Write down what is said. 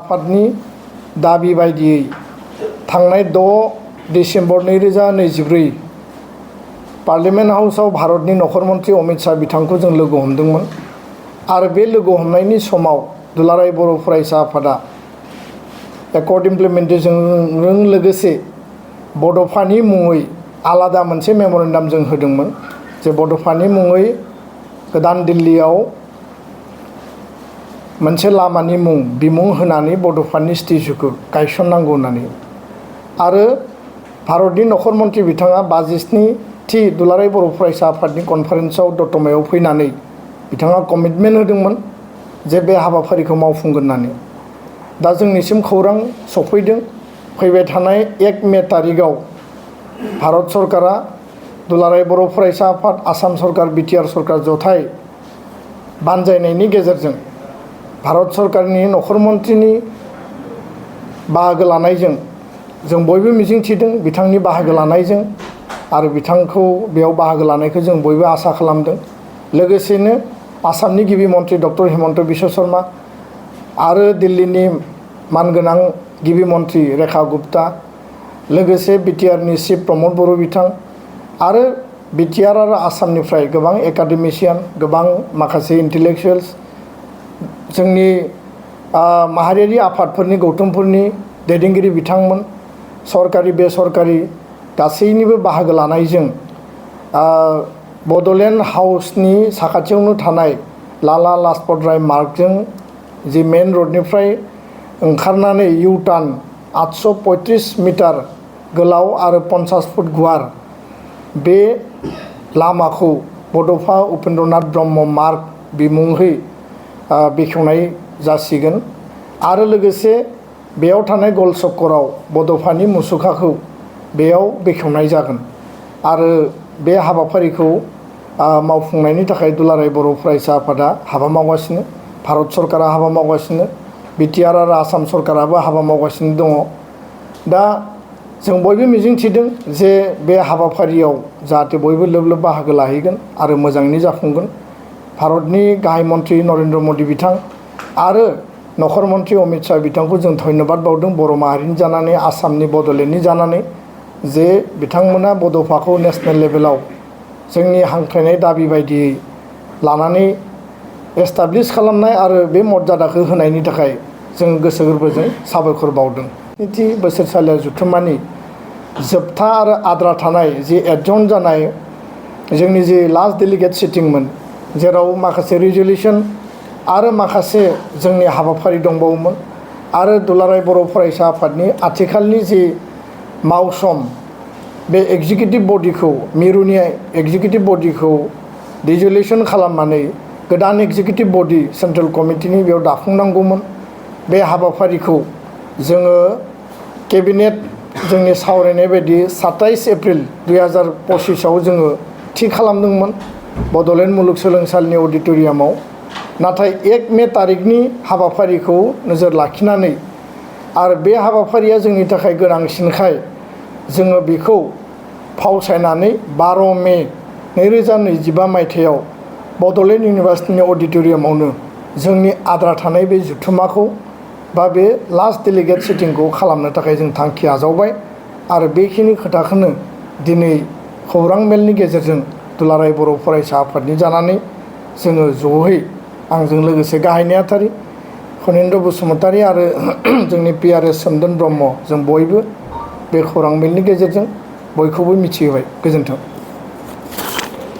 आफादनि दाबि बायदियै थांनाय 6 डिसेम्बर 2024 पार्लियामेन्ट हाउसआव भारतनि नखर मन्थ्रि अमित शाह बिथांखौ जों लोगो हमदोंमोन आरो बे लोगो हमनायनि समाव दुलाराय बर' फरायसा आफादा एकर्ड इमप्लिमेन्टेशनजों लोगोसे बड'फानि मुङै आलादा मोनसे मेम'रेन्डाम जों होदोंमोन जे बड'फानि मुङै गोदान दिल्लीयाव मोनसे लामानि बिमुं होनानै बड'फानि स्टेचुखौ गायसननांगौ होननानै आरो भारतनि नखर मन्थ्रि बिथाङा 57थि दुलाराय बर' फरायसा आफादनि कनफारेन्सआव दतमायाव फैनानै बिथाङा कमिटमेन्ट होदोंमोन जे बे हाबाफारिखौ मावफुंगोन होननानै। दा जोंनिसिम खौरां सफैदों फैबाय थानाय 1 मे तारिखआव भारत सरकारा दुलाराय बर' फरायसा आफाद आसाम सरकार बिटिआर सरकार जथाय बानजायनायनि गेजेरजों भारत सरकारनि नखर मन्थ्रिनि बाहागो लानायजों जों बयबो मिजिंथिदों बिथांनि बाहागो लानायजों आरो बिथांखौ बेयाव बाहागो लानायखौ जों बयबो आसा खालामदों। लोगोसेनो आसामनि गिबि मन्थ्रि डक्टर हिमन्त बिश्व शर्मा आरो दिल्लीनि मानगोनां गिबि मन्थ्रि रेखा गुप्ता लोगोसे बिटिआरनि चिफ प्रमद बर' बिथां आरो बिटिआर आरो आसामनिफ्राय गोबां एकाडेमिशियान गोबां माखासे इन्टेलेक्सुवेल्स जोंनि माहारियारि आफादफोरनि गौथुमफोरनि दैदेनगिरि बिथांमोन सरकारि बेसरकारि गासैनिबो बाहागो लानायजों बड'लेण्ड हाउसनि साखाथियावनो थानाय लाला लाजपत राय मार्गजों जि मेन रडनिफ्राय ओंखारनानै इउ टार्न 835 मिटार गोलाव आरो 50 फुट गुवार बे लामाखौ बड'फा उपेन्द्रनाथ ब्रह्म मार्ग बिमुङै बेखेवनाय जासिगोन आरो लोगोसे बेयाव थानाय गल चक्कराव बड'फानि मुसुखाखौ बेयाव बेखेवनाय जागोन आरो बे हाबाफारिखौ मावफुंनायनि थाखाय दुलाराय बर' फरायसा आफादा हाबा मावगासिनो भारत सरकारा हाबा मावगासिनो बिटिआर आरो आसाम सरकाराबो हाबा मावगासिनो दङ। दा जों बयबो मिजिंथिदों जे बे हाबाफारियाव जाहाथे बयबो लोब लोब बाहागो लाहैगोन आरो मोजाङैनो जाफुंगोन। भारतनि गाहाय मन्थ्रि नरेन्द्र मदि बिथां आरो नखर मन्थ्रि अमित शाह बिथांखौ जों धन्यबाद बावदों बर' माहारिनि जानानै आसामनि बड'लेण्डनि जानानै जे बिथांमोना बड'फाखौ नेसनेल लेभेलाव जोंनि हांख्रायनाय दाबि बायदियै लानानै एस्टाब्लिश खालामनाय आरो बे मर्यादाखौ होनायनि थाखाय जों गोसो गोरबोजों साबायखर बावदों। नैथि बोसोरसालिया जथुम्मानि जोबथा आरो आद्रा थानाय जि एडजर्न जानाय जोंनि जि लास्ट डेलिगेट सिटिंमोन जेराव माखासे रिजलिउसन आरो माखासे जोंनि हाबाफारि दंबावोमोन आरो दुलाराय बर' फरायसा आफादनि आथिखालनि जि मावसम बे एग्जिकिउटिभ बडिखौ मिरुनि एग्जिकिउटिभ बडिखौ रिजलिउसन खालामनानै गोदान एग्जिकिउटिभ बडि सेन्ट्रेल कमिटिनि बेयाव दाफुंनांगौमोन। बे हाबाफारिखौ जोङो केबिनेट जोंनि सावरायनाय बायदि 27 एप्रिल 2025आव जोङो थि खालामदोंमोन बड'लेण्ड मुलुगसोलोंसालिनि अडिट'रियामाव। नाथाय 1 मे तारिखनि हाबाफारिखौ नोजोर लाखिनानै आरो बे हाबाफारिया जोंनि थाखाय गोनांसिनखाय जोङो बेखौ फावसायनानै 12 मे 2025 मायथाइयाव बड'लेण्ड इउनिभार्सिटिनि अडिट'रियामावनो जोंनि आद्रा थानाय बे जथुम्माखौ बा बे लास्ट डेलिगेट सिटिंखौ खालामनो थाखाय जों थांखि आजावबाय आरो बेखिनि खोथाखौनो दिनै खौरां मेलनि गेजेरजों दुलाराय बर' फरायसा आफादनि जानानै जोङो जयै आंजों लोगोसे गाहाय नेहाथारि खनिन्द्र बसुमतारी आरो जोंनि पिआरएस सोमदोन ब्रह्म जों बयबो बे खौरां मेलनि गेजेरजों बयखौबो मिथिहोबाय। गोजोन्थों।